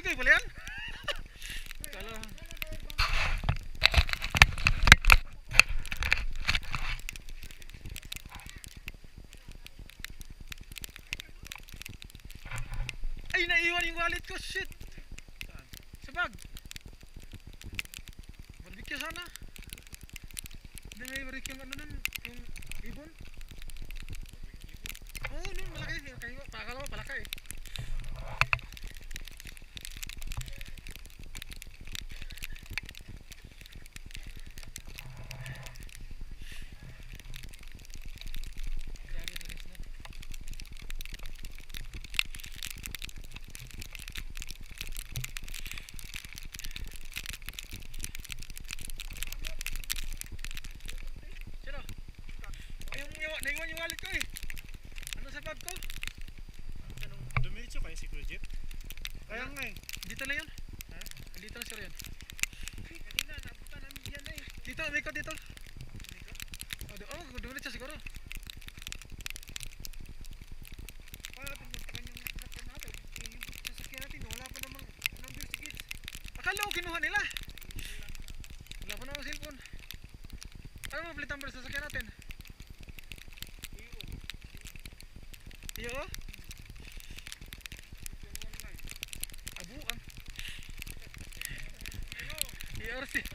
kayo pala yan? Kala. Ay, naiwan yung wallet ko, shit. Sa bag. Barbecue sana. Hindi may barbecue yung ano nun, yung ibon. Oo, nun, malaki. Kayo, pakala mo, palaka eh. Naiwan yung wallet ko eh. Ano sa bag ko? Dumiretso kayo si Kuya Jeep? Kaya nga eh. Dito na yun. Ha? Dito na sir yan. Kanina, napunta namin yan eh. Dito, may ko dito. Dumiretso siguro. Para natin muntakan yung nakon natin. Yung sasakyan natin, wala pa namang number si kids. Akala ko kinuha nila. Wala pa namang cellphone. Ano mo plate number sa sasakyan natin? Iyo oh? Abu ang iyo RC.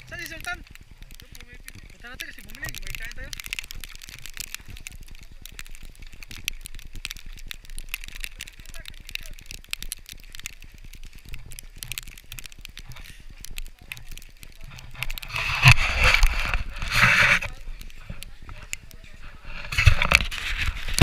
Saan si Sultan? Punta natin kasi bumili. May kain tayo.